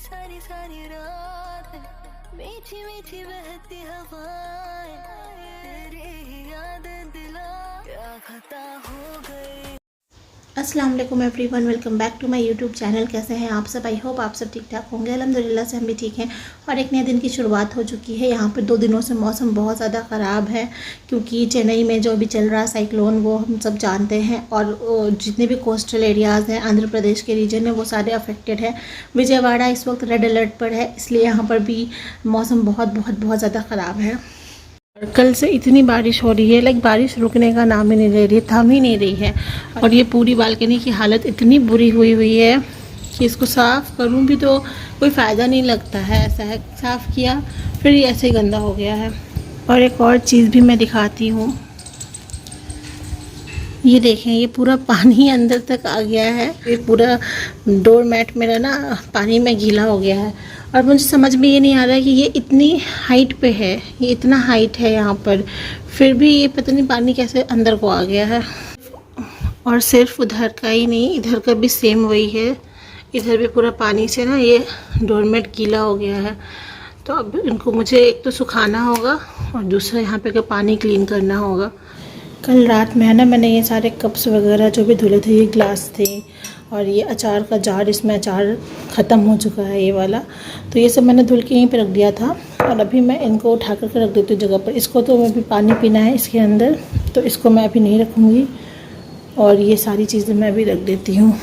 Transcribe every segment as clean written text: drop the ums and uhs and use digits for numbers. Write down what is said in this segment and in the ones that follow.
सारी सारी रात मीठी मीठी बहती हवाएं तेरी ही याद दिला क्या खता हो गई। अस्सलाम वालेकुम everyone, welcome back to my YouTube channel. कैसे हैं आप सब? आई होप आप सब ठीक ठाक होंगे। अल्हम्दुलिल्लाह से हम भी ठीक हैं और एक नए दिन की शुरुआत हो चुकी है। यहाँ पर 2 दिनों से मौसम बहुत ज़्यादा ख़राब है क्योंकि चेन्नई में जो अभी चल रहा है साइक्लोन, वो हम सब जानते हैं। और जितने भी कोस्टल एरियाज़ हैं, आंध्र प्रदेश के रीजन है, वो सारे अफेक्टेड है। विजयवाड़ा इस वक्त रेड अलर्ट पर है, इसलिए यहाँ पर भी मौसम बहुत बहुत बहुत ज़्यादा ख़राब है। कल से इतनी बारिश हो रही है, लाइक बारिश रुकने का नाम ही नहीं ले रही, थम ही नहीं रही है। और ये पूरी बालकनी की हालत इतनी बुरी हुई है कि इसको साफ़ करूं भी तो कोई फ़ायदा नहीं लगता है। ऐसा है, साफ़ किया फिर ये ऐसे ही गंदा हो गया है। और एक और चीज़ भी मैं दिखाती हूँ, ये देखें, ये पूरा पानी अंदर तक आ गया है। ये पूरा डोर मैट मेरा ना पानी में गीला हो गया है। और मुझे समझ में ये नहीं आ रहा है कि ये इतनी हाइट पे है, ये इतना हाइट है यहाँ पर, फिर भी ये पता नहीं पानी कैसे अंदर को आ गया है। और सिर्फ उधर का ही नहीं, इधर का भी सेम वही है। इधर भी पूरा पानी से ना ये डोरमेट गीला हो गया है। तो अब इनको मुझे एक तो सुखाना होगा और दूसरा यहाँ पे का पानी क्लीन करना होगा। कल रात में है ना, मैंने ये सारे कप्स वगैरह जो भी धुले थे, ये ग्लास थे और ये अचार का जार, इसमें अचार ख़त्म हो चुका है ये वाला, तो ये सब मैंने धुल के यहीं पे रख दिया था। और अभी मैं इनको उठा करके रख देती हूँ जगह पर। इसको तो अभी पानी पीना है इसके अंदर, तो इसको मैं अभी नहीं रखूँगी। और ये सारी चीज़ें मैं अभी रख देती हूँ।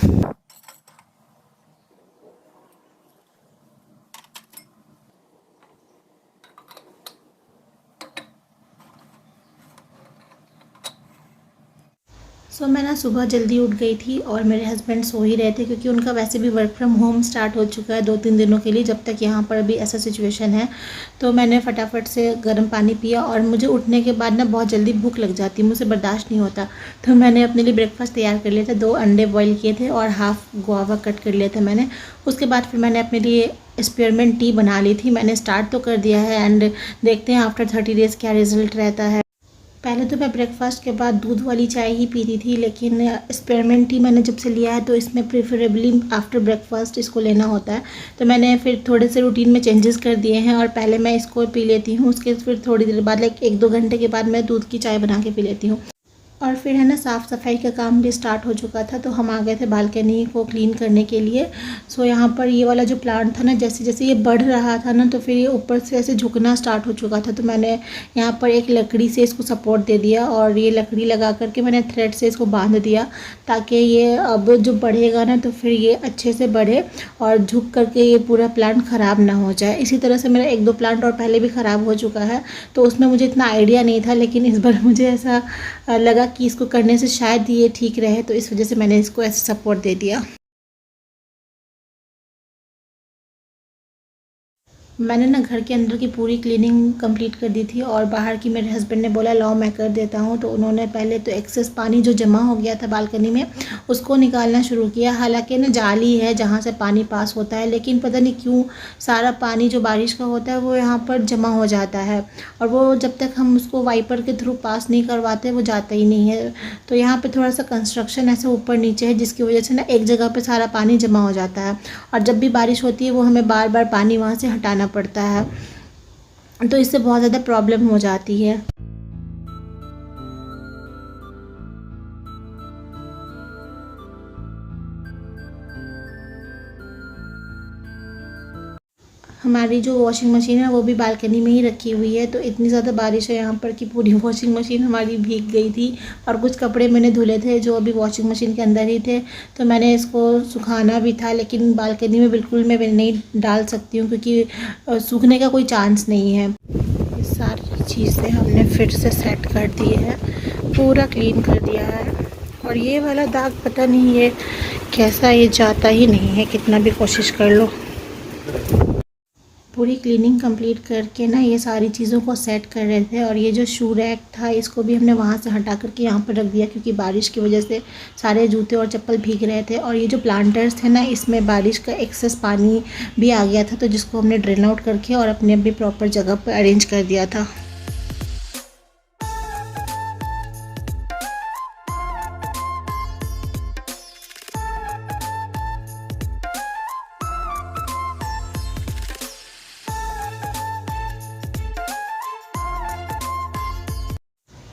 मैं ना सुबह जल्दी उठ गई थी और मेरे हस्बैंड सो ही रहे थे क्योंकि उनका वैसे भी वर्क फ्रॉम होम स्टार्ट हो चुका है 2-3 दिनों के लिए, जब तक यहाँ पर अभी ऐसा सिचुएशन है। तो मैंने फटाफट से गर्म पानी पिया और मुझे उठने के बाद ना बहुत जल्दी भूख लग जाती है, मुझसे बर्दाश्त नहीं होता। तो मैंने अपने लिए ब्रेकफास्ट तैयार कर लिया था, 2 अंडे बॉईल किए थे और हाफ़ गुआवा कट कर लिया था मैंने। उसके बाद फिर मैंने अपने लिए स्पीयरमिंट टी बना ली थी। मैंने स्टार्ट तो कर दिया है एंड देखते हैं आफ्टर 30 डेज़ क्या रिज़ल्ट रहता है। पहले तो मैं ब्रेकफास्ट के बाद दूध वाली चाय ही पीती थी, लेकिन स्पेयरमिंट टी मैंने जब से लिया है तो इसमें प्रेफरेबली आफ्टर ब्रेकफास्ट इसको लेना होता है। तो मैंने फिर थोड़े से रूटीन में चेंजेस कर दिए हैं और पहले मैं इसको पी लेती हूँ, उसके फिर थोड़ी देर बाद लाइक 1-2 घंटे के बाद मैं दूध की चाय बना के पी लेती हूँ। और फिर है ना, साफ़ सफाई का काम भी स्टार्ट हो चुका था, तो हम आ गए थे बालकनी को क्लीन करने के लिए। यहाँ पर ये वाला जो प्लांट था ना, जैसे जैसे ये बढ़ रहा था ना, तो फिर ये ऊपर से ऐसे झुकना स्टार्ट हो चुका था। तो मैंने यहाँ पर एक लकड़ी से इसको सपोर्ट दे दिया और ये लकड़ी लगा करके मैंने थ्रेड से इसको बांध दिया, ताकि ये अब जो बढ़ेगा ना तो फिर ये अच्छे से बढ़े और झुक करके ये पूरा प्लांट ख़राब ना हो जाए। इसी तरह से मेरा 1-2 प्लांट और पहले भी ख़राब हो चुका है, तो उसमें मुझे इतना आइडिया नहीं था, लेकिन इस बार मुझे ऐसा लगा कि इसको करने से शायद ये ठीक रहे, तो इस वजह से मैंने इसको ऐसे सपोर्ट दे दिया। मैंने ना घर के अंदर की पूरी क्लीनिंग कंप्लीट कर दी थी और बाहर की मेरे हस्बैंड ने बोला लाओ मैं कर देता हूँ। तो उन्होंने पहले तो एक्सेस पानी जो जमा हो गया था बालकनी में उसको निकालना शुरू किया। हालांकि ना जाली है जहाँ से पानी पास होता है, लेकिन पता नहीं क्यों सारा पानी जो बारिश का होता है वो यहाँ पर जमा हो जाता है और वो जब तक हम उसको वाइपर के थ्रू पास नहीं करवाते वो जाता ही नहीं है। तो यहाँ पर थोड़ा सा कंस्ट्रक्शन ऐसे ऊपर नीचे है, जिसकी वजह से ना एक जगह पर सारा पानी जमा हो जाता है और जब भी बारिश होती है वो हमें बार बार पानी वहाँ से हटाना पड़ता है, तो इससे बहुत ज़्यादा प्रॉब्लम हो जाती है। हमारी जो वॉशिंग मशीन है वो भी बालकनी में ही रखी हुई है, तो इतनी ज़्यादा बारिश है यहाँ पर कि पूरी वॉशिंग मशीन हमारी भीग गई थी और कुछ कपड़े मैंने धुले थे जो अभी वॉशिंग मशीन के अंदर ही थे, तो मैंने इसको सुखाना भी था, लेकिन बालकनी में बिल्कुल मैं नहीं डाल सकती हूँ क्योंकि सूखने का कोई चांस नहीं है। ये सारी चीज़ें हमने फिर से सेट कर दी है, पूरा क्लीन कर दिया है। और ये वाला दाग पता नहीं ये कैसा, ये जाता ही नहीं है कितना भी कोशिश कर लो। पूरी क्लीनिंग कंप्लीट करके ना ये सारी चीज़ों को सेट कर रहे थे और ये जो शू रैक था इसको भी हमने वहाँ से हटा करके यहाँ पर रख दिया क्योंकि बारिश की वजह से सारे जूते और चप्पल भीग रहे थे। और ये जो प्लांटर्स थे ना इसमें बारिश का एक्सेस पानी भी आ गया था, तो जिसको हमने ड्रेन आउट करके और अपने भी प्रॉपर जगह पर अरेंज कर दिया था।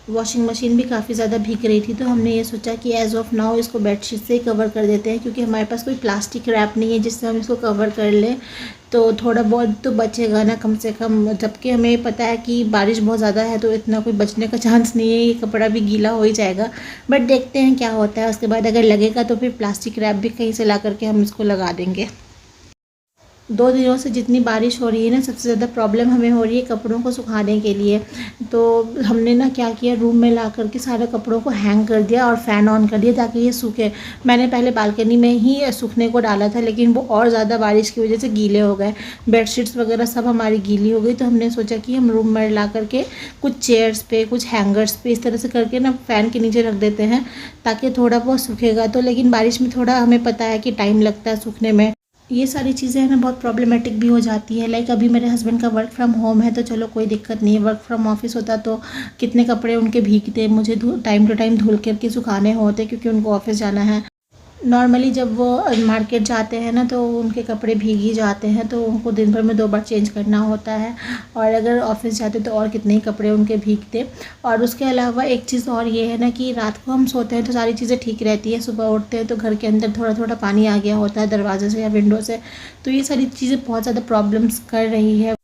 वॉशिंग मशीन भी काफ़ी ज़्यादा भीग रही थी, तो हमने ये सोचा कि एज़ ऑफ नाउ इसको बेडशीट से ही कवर कर देते हैं, क्योंकि हमारे पास कोई प्लास्टिक रैप नहीं है जिससे हम इसको कवर कर लें, तो थोड़ा बहुत तो बचेगा ना कम से कम। जबकि हमें पता है कि बारिश बहुत ज़्यादा है तो इतना कोई बचने का चांस नहीं है, ये कपड़ा भी गीला हो ही जाएगा। बट देखते हैं क्या होता है, उसके बाद अगर लगेगा तो फिर प्लास्टिक रैप भी कहीं से ला करके हम इसको लगा देंगे। 2 दिनों से जितनी बारिश हो रही है ना, सबसे ज़्यादा प्रॉब्लम हमें हो रही है कपड़ों को सुखाने के लिए। तो हमने ना क्या किया, रूम में ला करके सारे कपड़ों को हैंग कर दिया और फ़ैन ऑन कर दिया ताकि ये सूखे। मैंने पहले बालकनी में ही सूखने को डाला था, लेकिन वो और ज़्यादा बारिश की वजह से गीले हो गए, बेडशीट्स वगैरह सब हमारी गीली हो गई। तो हमने सोचा कि हम रूम में ला करके कुछ चेयर्स पे, कुछ हैंगर्स पे इस तरह से करके ना फ़ैन के नीचे रख देते हैं ताकि थोड़ा बहुत सूखेगा। तो लेकिन बारिश में थोड़ा हमें पता है कि टाइम लगता है सूखने में, ये सारी चीज़ें हैं ना बहुत प्रॉब्लमेटिक भी हो जाती है। लाइक अभी मेरे हस्बैंड का वर्क फ्रॉम होम है तो चलो कोई दिक्कत नहीं है, वर्क फ्रॉम ऑफिस होता तो कितने कपड़े उनके भीगते, मुझे टाइम टू टाइम धुल करके सुखाने होते क्योंकि उनको ऑफिस जाना है। नॉर्मली जब वो मार्केट जाते हैं ना तो उनके कपड़े भीग ही जाते हैं, तो उनको दिन भर में 2 बार चेंज करना होता है, और अगर ऑफिस जाते तो और कितने ही कपड़े उनके भीगते। और उसके अलावा एक चीज़ और ये है ना कि रात को हम सोते हैं तो सारी चीज़ें ठीक रहती है, सुबह उठते हैं तो घर के अंदर थोड़ा थोड़ा पानी आ गया होता है दरवाजे से या विंडो से, तो ये सारी चीज़ें बहुत ज़्यादा प्रॉब्लम्स कर रही है।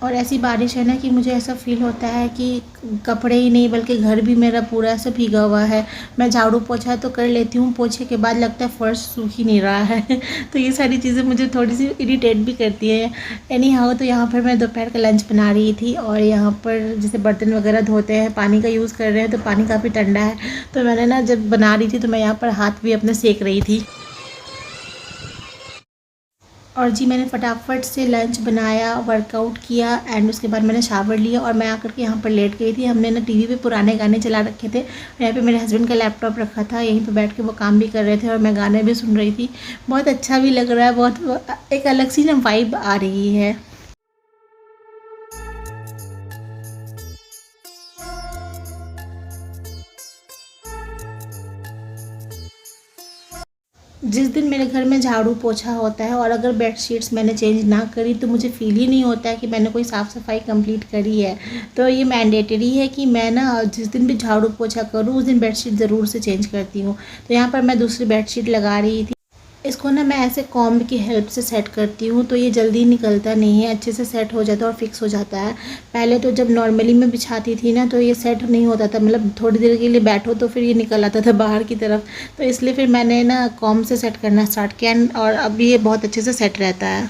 और ऐसी बारिश है ना कि मुझे ऐसा फ़ील होता है कि कपड़े ही नहीं बल्कि घर भी मेरा पूरा ऐसा भीगा हुआ है। मैं झाड़ू पोछा तो कर लेती हूँ, पोछे के बाद लगता है फ़र्श सूख ही नहीं रहा है तो ये सारी चीज़ें मुझे थोड़ी सी इरिटेट भी करती है। एनी हाउ, तो यहाँ पर मैं दोपहर का लंच बना रही थी और यहाँ पर जैसे बर्तन वगैरह धोते हैं पानी का यूज़ कर रहे हैं, तो पानी काफ़ी ठंडा है, तो मैंने ना जब बना रही थी तो मैं यहाँ पर हाथ भी अपने सेक रही थी। और जी मैंने फटाफट से लंच बनाया, वर्कआउट किया एंड उसके बाद मैंने शावर लिया और मैं आकर के यहाँ पर लेट गई थी। हमने ना टीवी पे पुराने गाने चला रखे थे, यहाँ पे मेरे हस्बैंड का लैपटॉप रखा था, यहीं पे बैठ के वो काम भी कर रहे थे और मैं गाने भी सुन रही थी। बहुत अच्छा भी लग रहा है, बहुत एक अलग सी ना वाइब आ रही है। जिस दिन मेरे घर में झाड़ू पोछा होता है और अगर बेडशीट्स मैंने चेंज ना करी तो मुझे फ़ील ही नहीं होता है कि मैंने कोई साफ़ सफाई कंप्लीट करी है। तो ये मैंडेटरी है कि मैं ना जिस दिन भी झाड़ू पोछा करूँ उस दिन बेडशीट ज़रूर से चेंज करती हूँ। तो यहाँ पर मैं दूसरी बेडशीट लगा रही थी, इसको ना मैं ऐसे कॉम्ब की हेल्प से सेट करती हूँ तो ये जल्दी निकलता नहीं है, अच्छे से सेट हो जाता है और फिक्स हो जाता है। पहले तो जब नॉर्मली मैं बिछाती थी ना तो ये सेट नहीं होता था, मतलब थोड़ी देर के लिए बैठो तो फिर ये निकल आता था बाहर की तरफ, तो इसलिए फिर मैंने ना कॉम्ब से सेट करना स्टार्ट किया और अब ये बहुत अच्छे से सेट रहता है।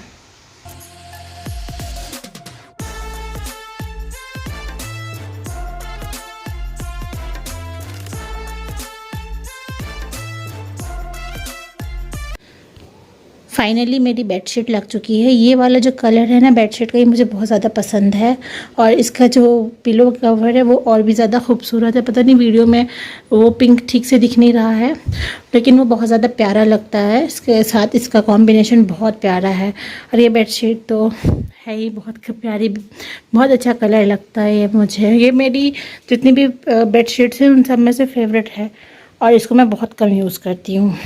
फाइनली मेरी बेडशीट लग चुकी है। ये वाला जो कलर है ना बेडशीट का, ये मुझे बहुत ज़्यादा पसंद है और इसका जो पिलो कवर है वो और भी ज़्यादा खूबसूरत है। पता नहीं वीडियो में वो पिंक ठीक से दिख नहीं रहा है, लेकिन वो बहुत ज़्यादा प्यारा लगता है, इसके साथ इसका कॉम्बिनेशन बहुत प्यारा है। और ये बेडशीट तो है ही बहुत प्यारी, बहुत अच्छा कलर लगता है ये मुझे। ये मेरी जितनी भी बेडशीट्स हैं उन सब में से फेवरेट है और इसको मैं बहुत कम यूज़ करती हूँ।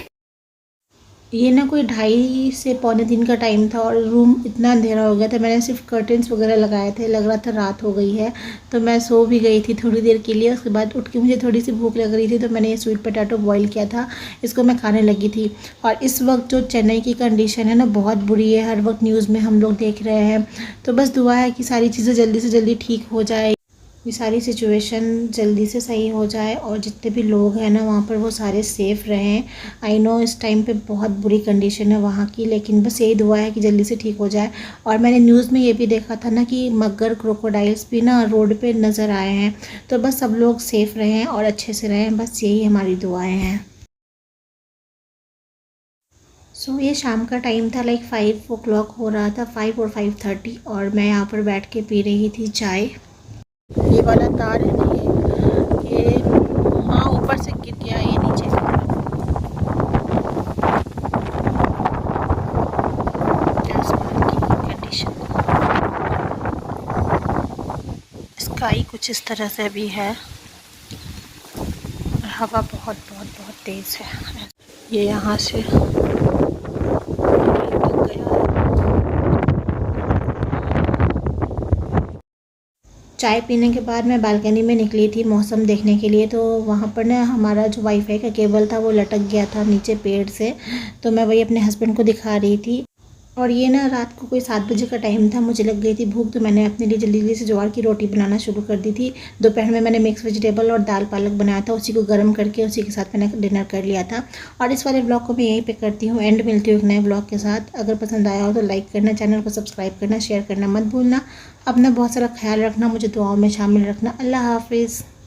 ये ना कोई 2:30 से पौने 3 का टाइम था और रूम इतना अंधेरा हो गया था, मैंने सिर्फ कर्टन्स वगैरह लगाए थे, लग रहा था रात हो गई है, तो मैं सो भी गई थी थोड़ी देर के लिए। उसके बाद उठ के मुझे थोड़ी सी भूख लग रही थी तो मैंने ये स्वीट पोटैटो बॉईल किया था, इसको मैं खाने लगी थी। और इस वक्त जो चेन्नई की कंडीशन है ना बहुत बुरी है, हर वक्त न्यूज़ में हम लोग देख रहे हैं, तो बस दुआ है कि सारी चीज़ें जल्दी से जल्दी ठीक हो जाए, ये सारी सिचुएशन जल्दी से सही हो जाए और जितने भी लोग हैं ना वहाँ पर वो सारे सेफ़ रहें। आई नो इस टाइम पे बहुत बुरी कंडीशन है वहाँ की, लेकिन बस यही दुआ है कि जल्दी से ठीक हो जाए। और मैंने न्यूज़ में ये भी देखा था ना कि मगर क्रोकोडाइल्स भी ना रोड पे नज़र आए हैं, तो बस सब लोग सेफ़ रहें और अच्छे से रहें, बस यही हमारी दुआएँ हैं। सो ये शाम का टाइम था, लाइक 5 o'clock हो रहा था, 5 और 5:30, और मैं यहाँ पर बैठ के पी रही थी चाय। ये वाला तार है ना ये हाँ ऊपर से गिर गया, ये नीचे से आसमान की कंडीशन, स्काई कुछ इस तरह से भी है और हवा बहुत बहुत बहुत तेज़ है। ये यहाँ से चाय पीने के बाद मैं बालकनी में निकली थी मौसम देखने के लिए। तो वहाँ पर ना हमारा जो वाईफाई का केबल था वो लटक गया था नीचे पेड़ से, तो मैं वही अपने हस्बैंड को दिखा रही थी। और ये ना रात को कोई 7 बजे का टाइम था, मुझे लग गई थी भूख, तो मैंने अपने लिए जल्दी जल्दी से ज्वार की रोटी बनाना शुरू कर दी थी। दोपहर में मैंने मिक्स वेजिटेबल और दाल पालक बनाया था, उसी को गर्म करके उसी के साथ मैंने डिनर कर लिया था। और इस वाले ब्लॉग को मैं यहीं पे करती हूँ एंड, मिलती हूँ एक नए ब्लॉग के साथ। अगर पसंद आया हो तो लाइक करना, चैनल को सब्सक्राइब करना, शेयर करना मत भूलना। अपना बहुत सारा ख्याल रखना, मुझे दुआओं में शामिल रखना। अल्लाह हाफिज़।